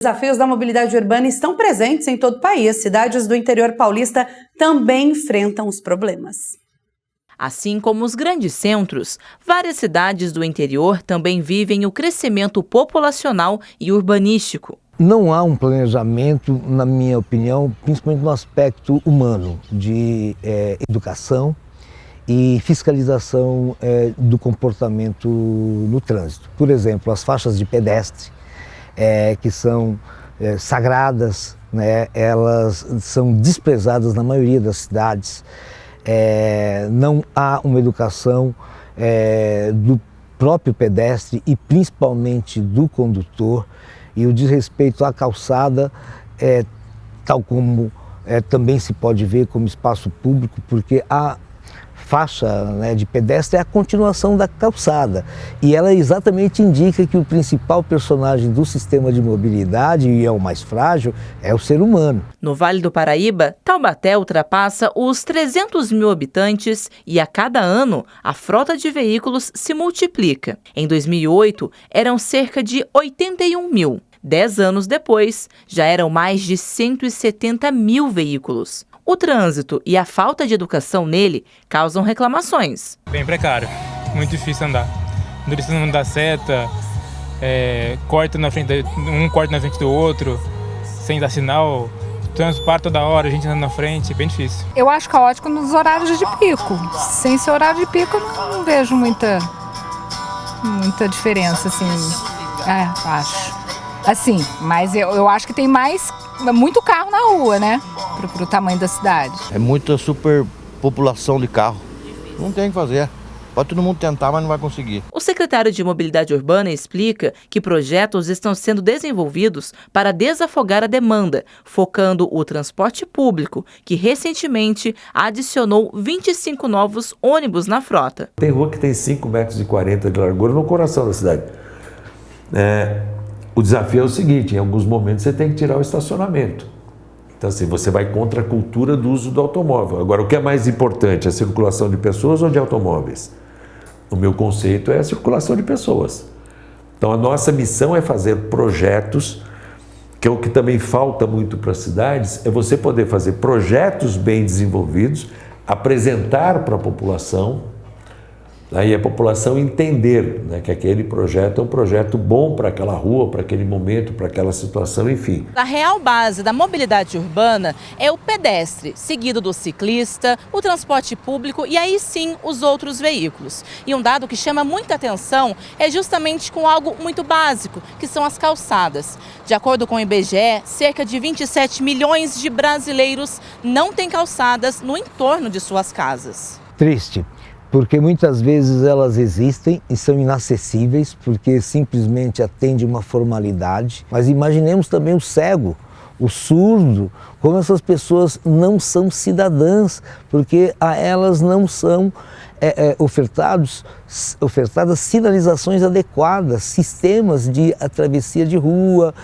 Os desafios da mobilidade urbana estão presentes em todo o país. Cidades do interior paulista também enfrentam os problemas. Assim como os grandes centros, várias cidades do interior também vivem o crescimento populacional e urbanístico. Não há um planejamento, na minha opinião, principalmente no aspecto humano, de educação e fiscalização do comportamento no trânsito. Por exemplo, as faixas de pedestre, que são sagradas, né? Elas são desprezadas na maioria das cidades. Não há uma educação do próprio pedestre e principalmente do condutor, e o desrespeito à calçada, tal como também se pode ver como espaço público, porque a faixa, né, de pedestre é a continuação da calçada, e ela exatamente indica que o principal personagem do sistema de mobilidade, e é o mais frágil, é o ser humano. No Vale do Paraíba, Taubaté ultrapassa os 300 mil habitantes e a cada ano a frota de veículos se multiplica. Em 2008, eram cerca de 81 mil. 10 anos depois, já eram mais de 170 mil veículos. O trânsito e a falta de educação nele causam reclamações. Bem precário, muito difícil andar. O motorista não dá seta, corta na frente, um corta na frente do outro, sem dar sinal. O trânsito para toda hora, a gente anda na frente, é bem difícil. Eu acho caótico nos horários de pico. Sem ser horário de pico, eu não vejo muita diferença, assim. Acho. Assim, mas eu acho que tem muito carro na rua, né? Pro tamanho da cidade. É muita superpopulação de carro. Não tem o que fazer. Pode todo mundo tentar, mas não vai conseguir. O secretário de Mobilidade Urbana explica que projetos estão sendo desenvolvidos para desafogar a demanda, focando o transporte público, que recentemente adicionou 25 novos ônibus na frota. Tem rua que tem 5,40 metros de largura no coração da cidade. O desafio é o seguinte: em alguns momentos você tem que tirar o estacionamento. Então, assim, você vai contra a cultura do uso do automóvel. Agora, o que é mais importante, a circulação de pessoas ou de automóveis? O meu conceito é a circulação de pessoas. Então, a nossa missão é fazer projetos, que é o que também falta muito para as cidades, é você poder fazer projetos bem desenvolvidos, apresentar para a população, e a população entender, né, que aquele projeto é um projeto bom para aquela rua, para aquele momento, para aquela situação, enfim. A real base da mobilidade urbana é o pedestre, seguido do ciclista, o transporte público e aí sim os outros veículos. E um dado que chama muita atenção é justamente com algo muito básico, que são as calçadas. De acordo com o IBGE, cerca de 27 milhões de brasileiros não têm calçadas no entorno de suas casas. Triste, porque muitas vezes elas existem e são inacessíveis, porque simplesmente atende uma formalidade. Mas imaginemos também o cego, o surdo, como essas pessoas não são cidadãs, porque a elas não são ofertadas sinalizações adequadas, sistemas de travessia de rua,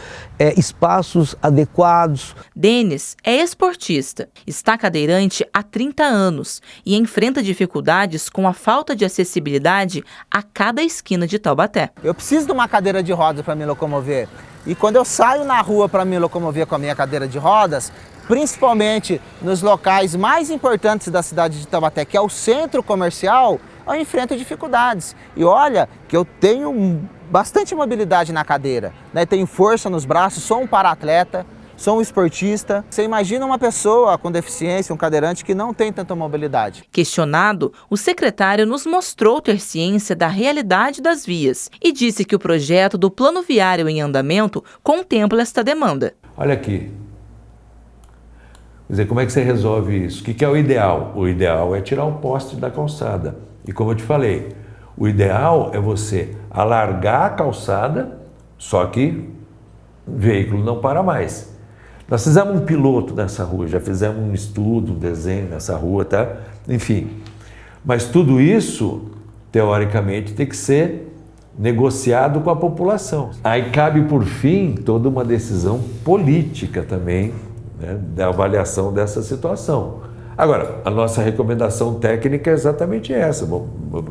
espaços adequados. Denis é esportista, está cadeirante há 30 anos e enfrenta dificuldades com a falta de acessibilidade a cada esquina de Taubaté. Eu preciso de uma cadeira de rodas para me locomover. E quando eu saio na rua para me locomover com a minha cadeira de rodas, principalmente nos locais mais importantes da cidade de Taubaté, que é o centro comercial, eu enfrento dificuldades. E olha que eu tenho bastante mobilidade na cadeira, né? Tenho força nos braços, sou um para-atleta, sou um esportista. Você imagina uma pessoa com deficiência, um cadeirante que não tem tanta mobilidade. Questionado, o secretário nos mostrou ter ciência da realidade das vias e disse que o projeto do Plano Viário em Andamento contempla esta demanda. Olha aqui. Quer dizer, como é que você resolve isso? O que é o ideal? O ideal é tirar o poste da calçada. E como eu te falei, o ideal é você alargar a calçada, só que o veículo não para mais. Nós fizemos um piloto nessa rua, já fizemos um estudo, um desenho nessa rua, tá? Enfim. Mas tudo isso, teoricamente, tem que ser negociado com a população. Aí cabe, por fim, toda uma decisão política também, né, da avaliação dessa situação. Agora, a nossa recomendação técnica é exatamente essa, vamos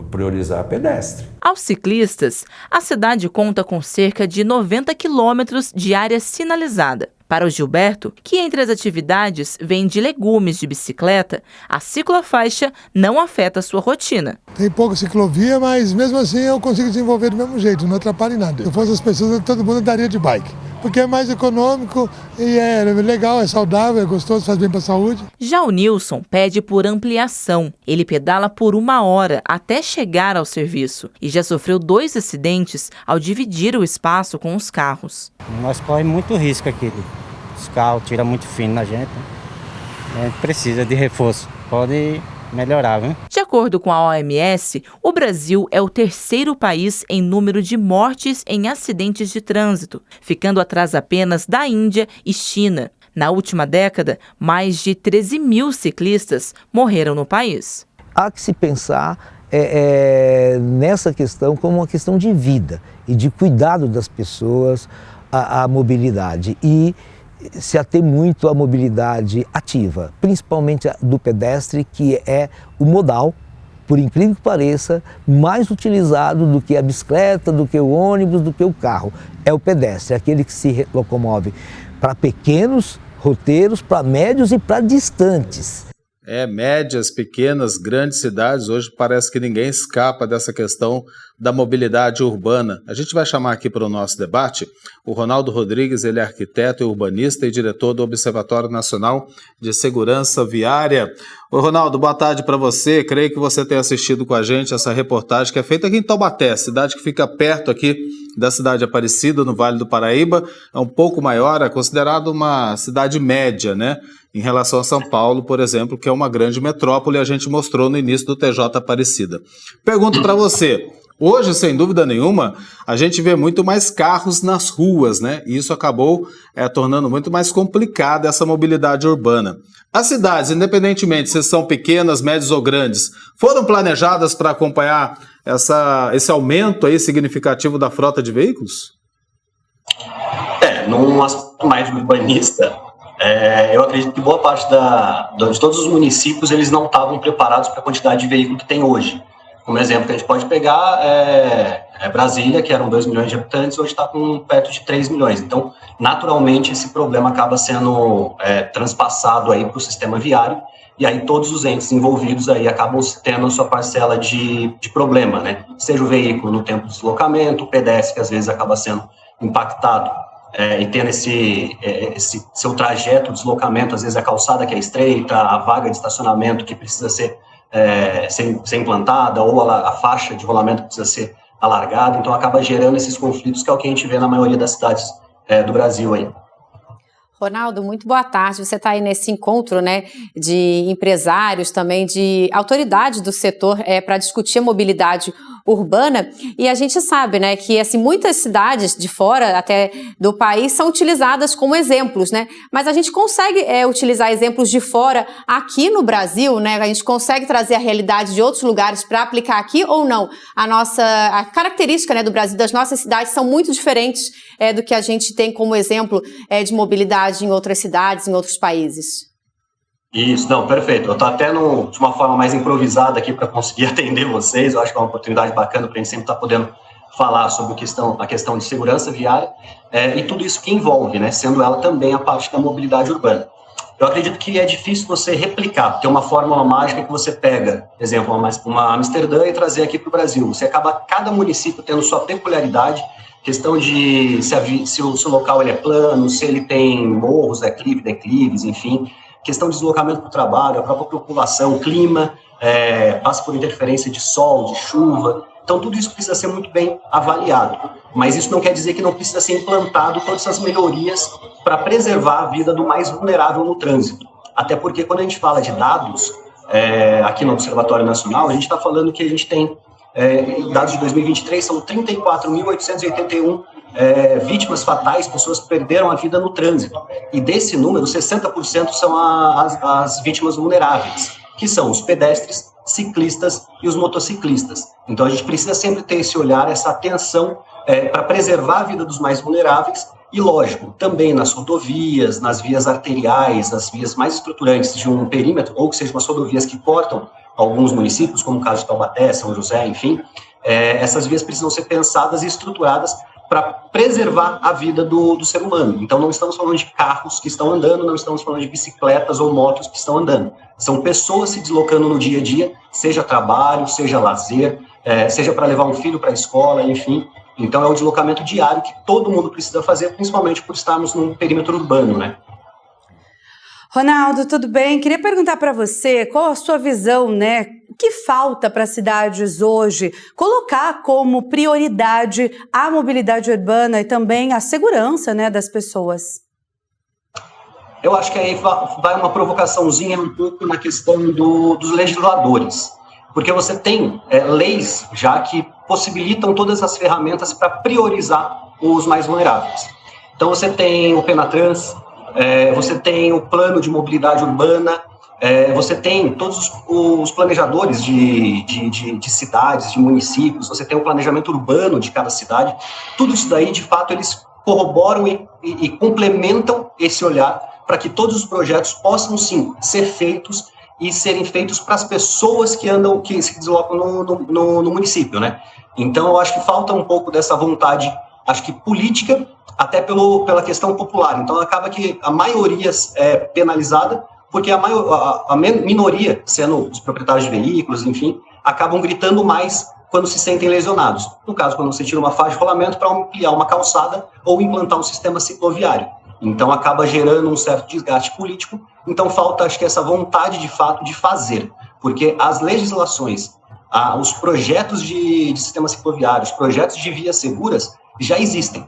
priorizar a pedestre. Aos ciclistas, a cidade conta com cerca de 90 quilômetros de área sinalizada. Para o Gilberto, que entre as atividades vende legumes de bicicleta, a ciclofaixa não afeta a sua rotina. Tem pouca ciclovia, mas mesmo assim eu consigo desenvolver do mesmo jeito, não atrapalha em nada. Se eu fosse as pessoas, todo mundo andaria de bike, porque é mais econômico e é legal, é saudável, é gostoso, faz bem para a saúde. Já o Nilson pede por ampliação. Ele pedala por 1 hora até chegar ao serviço e já sofreu 2 acidentes ao dividir o espaço com os carros. Nós corremos muito risco aqui. Os carros tiram muito fino na gente. A gente precisa de reforço. Pode melhorar, viu? De acordo com a OMS, o Brasil é o 3º país em número de mortes em acidentes de trânsito, ficando atrás apenas da Índia e China. Na última década, mais de 13 mil ciclistas morreram no país. Há que se pensar nessa questão como uma questão de vida e de cuidado das pessoas à mobilidade e se ater muito à mobilidade ativa, principalmente do pedestre, que é o modal, por incrível que pareça, mais utilizado do que a bicicleta, do que o ônibus, do que o carro. É o pedestre, aquele que se locomove para pequenos roteiros, para médios e para distantes. Médias, pequenas, grandes cidades, hoje parece que ninguém escapa dessa questão da mobilidade urbana. A gente vai chamar aqui para o nosso debate o Ronaldo Rodrigues, ele é arquiteto e urbanista e diretor do Observatório Nacional de Segurança Viária. Ô Ronaldo, boa tarde para você, creio que você tenha assistido com a gente essa reportagem que é feita aqui em Taubaté, cidade que fica perto aqui da cidade de Aparecida, no Vale do Paraíba, é um pouco maior, é considerado uma cidade média, né? Em relação a São Paulo, por exemplo, que é uma grande metrópole, a gente mostrou no início do TJ Aparecida. Pergunto para você, hoje, sem dúvida nenhuma, a gente vê muito mais carros nas ruas, né? E isso acabou tornando muito mais complicada essa mobilidade urbana. As cidades, independentemente se são pequenas, médias ou grandes, foram planejadas para acompanhar esse aumento aí significativo da frota de veículos? Num aspecto mais urbanista, eu acredito que boa parte de todos os municípios eles não estavam preparados para a quantidade de veículo que tem hoje. Como exemplo que a gente pode pegar Brasília, que eram 2 milhões de habitantes, hoje está com perto de 3 milhões. Então, naturalmente, esse problema acaba sendo transpassado para o sistema viário, e aí todos os entes envolvidos aí acabam tendo a sua parcela de problema, né? Seja o veículo no tempo de deslocamento, o pedestre que às vezes acaba sendo impactado e tendo esse seu trajeto de deslocamento, às vezes a calçada que é estreita, a vaga de estacionamento que precisa ser implantada, ou a faixa de rolamento que precisa ser alargada, então acaba gerando esses conflitos que é o que a gente vê na maioria das cidades do Brasil aí. Ronaldo, muito boa tarde. Você está aí nesse encontro, né, de empresários, também de autoridades do setor para discutir a mobilidade urbana, e a gente sabe, né, que assim, muitas cidades de fora até do país são utilizadas como exemplos, né, mas a gente consegue utilizar exemplos de fora aqui no Brasil, né, a gente consegue trazer a realidade de outros lugares para aplicar aqui ou não? A característica, né, do Brasil, das nossas cidades são muito diferentes do que a gente tem como exemplo de mobilidade em outras cidades, em outros países. Isso, não, perfeito. Eu estou até de uma forma mais improvisada aqui para conseguir atender vocês. Eu acho que é uma oportunidade bacana para a gente sempre estar podendo falar sobre a questão de segurança viária e tudo isso que envolve, né, sendo ela também a parte da mobilidade urbana. Eu acredito que é difícil você replicar, ter uma fórmula mágica que você pega, por exemplo, uma Amsterdã e trazer aqui para o Brasil. Você acaba cada município tendo sua peculiaridade, questão de se o local ele é plano, se ele tem morros, declives, enfim. Questão de deslocamento para o trabalho, a própria população, clima, passa por interferência de sol, de chuva. Então, tudo isso precisa ser muito bem avaliado. Mas isso não quer dizer que não precisa ser implantado todas essas melhorias para preservar a vida do mais vulnerável no trânsito. Até porque, quando a gente fala de dados, aqui no Observatório Nacional, a gente está falando que a gente tem, dados de 2023, são 34.881 vítimas fatais, pessoas que perderam a vida no trânsito. E desse número, 60% são as vítimas vulneráveis, que são os pedestres, ciclistas e os motociclistas. Então a gente precisa sempre ter esse olhar, essa atenção para preservar a vida dos mais vulneráveis E, lógico, também nas rodovias, nas vias arteriais, as vias mais estruturantes de um perímetro, ou que sejam as rodovias que cortam alguns municípios, como o caso de Taubaté, São José, enfim, essas vias precisam ser pensadas e estruturadas para preservar a vida do ser humano. Então, não estamos falando de carros que estão andando, não estamos falando de bicicletas ou motos que estão andando. São pessoas se deslocando no dia a dia, seja trabalho, seja lazer, seja para levar um filho para a escola, enfim. Então, é um deslocamento diário que todo mundo precisa fazer, principalmente por estarmos num perímetro urbano, né? Ronaldo, tudo bem? Queria perguntar para você qual a sua visão, né? O que falta para as cidades hoje colocar como prioridade a mobilidade urbana e também a segurança, né, das pessoas? Eu acho que aí vai uma provocaçãozinha um pouco na questão dos legisladores, porque você tem leis já que possibilitam todas as ferramentas para priorizar os mais vulneráveis. Então você tem o Penatrans, você tem o plano de mobilidade urbana, você tem todos os planejadores de cidades, de municípios, você tem o planejamento urbano de cada cidade. Tudo isso daí, de fato, eles corroboram e complementam esse olhar para que todos os projetos possam, sim, ser feitos e serem feitos para as pessoas que se deslocam no município, né? Então, eu acho que falta um pouco dessa vontade, acho que política, até pela questão popular. Então, acaba que a maioria é penalizada, porque a minoria, sendo os proprietários de veículos, enfim, acabam gritando mais quando se sentem lesionados. No caso, quando você tira uma faixa de rolamento para ampliar uma calçada ou implantar um sistema cicloviário. Então, acaba gerando um certo desgaste político. Então, falta, acho que, essa vontade, de fato, de fazer. Porque as legislações, os projetos de sistemas cicloviários, projetos de vias seguras, já existem.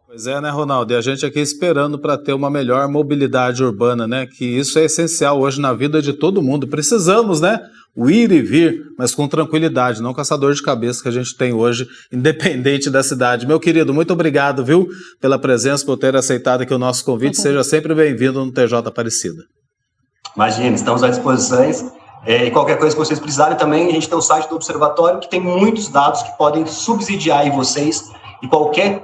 Pois é, né, Ronaldo? E a gente aqui esperando para ter uma melhor mobilidade urbana, né? Que isso é essencial hoje na vida de todo mundo. Precisamos, né? O ir e vir, mas com tranquilidade, não com essa dor de cabeça que a gente tem hoje, independente da cidade. Meu querido, muito obrigado, viu? Pela presença, por ter aceitado aqui o nosso convite. Seja sempre bem-vindo no TJ Aparecida. Imagina, estamos à disposição. E qualquer coisa que vocês precisarem também, a gente tem o site do Observatório, que tem muitos dados que podem subsidiar aí vocês e qualquer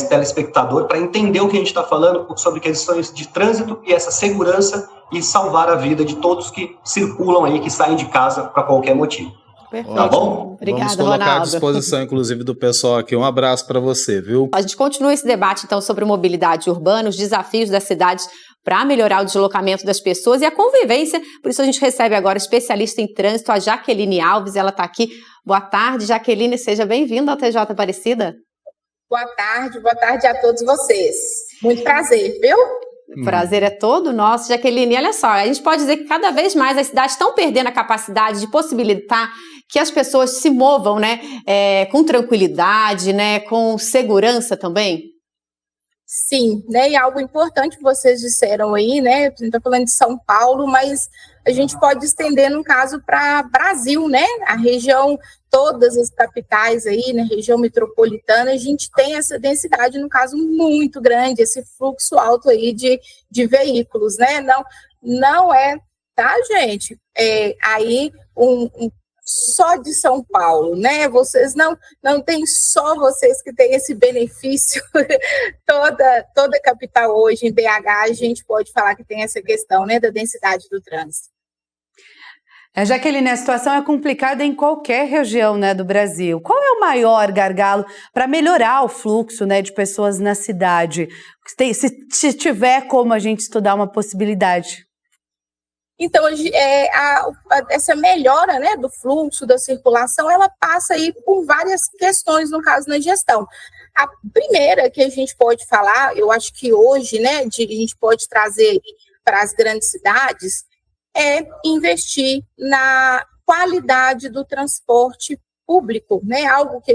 telespectador para entender o que a gente está falando sobre questões de trânsito e essa segurança e salvar a vida de todos que circulam aí, que saem de casa para qualquer motivo. Perfeito. Tá bom? Obrigada, Vamos colocar Ronaldo. à disposição, inclusive, do pessoal aqui. Um abraço para você, viu? A gente continua esse debate, então, sobre mobilidade urbana, os desafios das cidades para melhorar o deslocamento das pessoas e a convivência. Por isso, a gente recebe agora especialista em trânsito, a Jaqueline Alves. Ela está aqui. Boa tarde, Jaqueline. Seja bem-vinda ao TJ Aparecida. Boa tarde a todos vocês. Muito prazer, viu? O prazer é todo nosso, Jaqueline. Olha só, a gente pode dizer que cada vez mais as cidades estão perdendo a capacidade de possibilitar que as pessoas se movam, né, com tranquilidade, né, com segurança também. Sim, né, e algo importante que vocês disseram aí, né, a gente está falando de São Paulo, mas a gente pode estender, no caso, para Brasil, né, a região, todas as capitais aí, na região metropolitana, a gente tem essa densidade, no caso, muito grande, esse fluxo alto aí de veículos, né, não é, tá, gente, aí só de São Paulo, né? Vocês não tem só vocês que têm esse benefício. toda a capital hoje em BH, a gente pode falar que tem essa questão, né, da densidade do trânsito. Jaqueline, a situação é complicada em qualquer região, né, do Brasil. Qual é o maior gargalo para melhorar o fluxo, né, de pessoas na cidade? Se tiver como a gente estudar uma possibilidade. Então, essa melhora, né, do fluxo, da circulação, ela passa aí por várias questões, no caso, na gestão. A primeira que a gente pode falar, eu acho que hoje, né, a gente pode trazer para as grandes cidades, é investir na qualidade do transporte público, né, algo que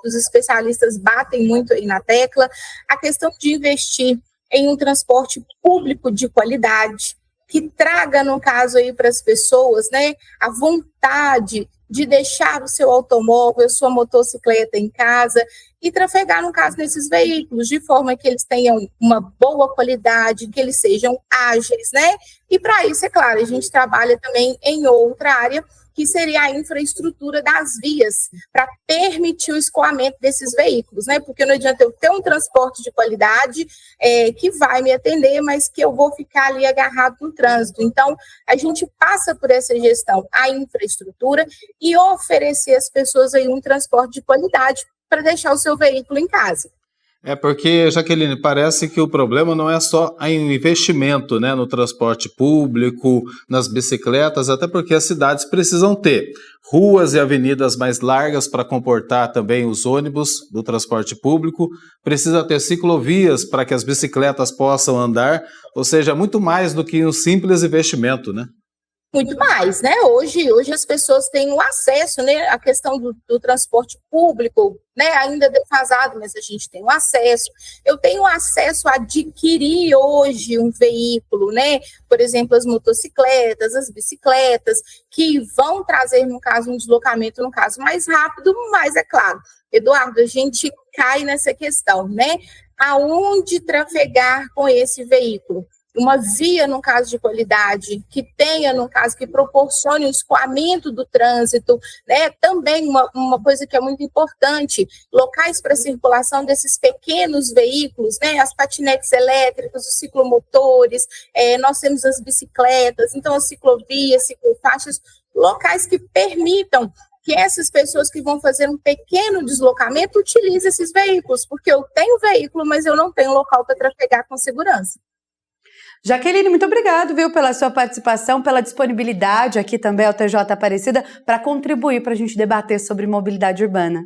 os especialistas batem muito aí na tecla, a questão de investir em um transporte público de qualidade, que traga, no caso aí para as pessoas, né, a vontade vontade de deixar o seu automóvel, sua motocicleta em casa e trafegar, no caso, nesses veículos, de forma que eles tenham uma boa qualidade, que eles sejam ágeis, né? E para isso, é claro, a gente trabalha também em outra área, que seria a infraestrutura das vias, para permitir o escoamento desses veículos, né? Porque não adianta eu ter um transporte de qualidade que vai me atender, mas que eu vou ficar ali agarrado no trânsito. Então, a gente passa por essa gestão, a infraestrutura, e oferecer às pessoas aí um transporte de qualidade para deixar o seu veículo em casa. É porque, Jaqueline, parece que o problema não é só o investimento, né, no transporte público, nas bicicletas, até porque as cidades precisam ter ruas e avenidas mais largas para comportar também os ônibus do transporte público, precisa ter ciclovias para que as bicicletas possam andar, ou seja, muito mais do que um simples investimento, né? Muito mais, né? Hoje as pessoas têm o acesso, né? A questão do transporte público, né? Ainda defasado, mas a gente tem o acesso. Eu tenho acesso a adquirir hoje um veículo, né? Por exemplo, as motocicletas, as bicicletas, que vão trazer, no caso, um deslocamento, no caso, mais rápido, mas é claro, Eduardo, a gente cai nessa questão, né? Aonde trafegar com esse veículo? Uma via, no caso de qualidade, que tenha, no caso, que proporcione o escoamento do trânsito, né? Também uma coisa que é muito importante, locais para circulação desses pequenos veículos, né? As patinetes elétricas, os ciclomotores, nós temos as bicicletas, então as ciclovias, ciclofaixas, locais que permitam que essas pessoas que vão fazer um pequeno deslocamento utilizem esses veículos, porque eu tenho veículo, mas eu não tenho local para trafegar com segurança. Jaqueline, muito obrigado, viu, pela sua participação, pela disponibilidade aqui também ao TJ Aparecida para contribuir para a gente debater sobre mobilidade urbana.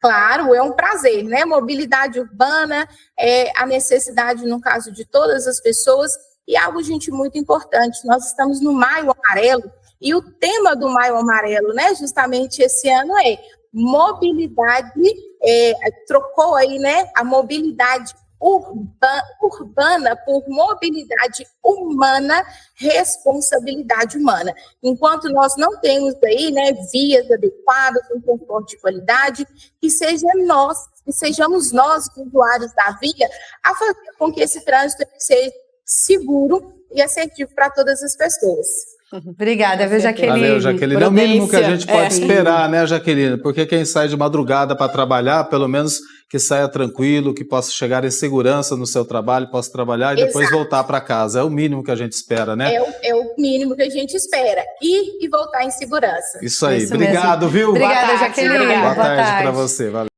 Claro, é um prazer, né? Mobilidade urbana é a necessidade, no caso de todas as pessoas, e algo, gente, muito importante. Nós estamos no Maio Amarelo, e o tema do Maio Amarelo, né, justamente esse ano é mobilidade, trocou aí, né, a mobilidade urbana por mobilidade humana, responsabilidade humana. Enquanto nós não temos aí, né, vias adequadas, um transporte de qualidade, que sejamos nós, usuários da via, a fazer com que esse trânsito seja seguro e assertivo para todas as pessoas. Obrigada, viu, Jaqueline? Valeu, Jaqueline. É o mínimo que a gente pode esperar, né, Jaqueline? Porque quem sai de madrugada para trabalhar, pelo menos que saia tranquilo, que possa chegar em segurança no seu trabalho, possa trabalhar e depois voltar para casa. É o mínimo que a gente espera, né? É o mínimo que a gente espera. Ir e voltar em segurança. Isso aí. Obrigado, viu? Obrigada, Jaqueline. Boa tarde para você. Valeu.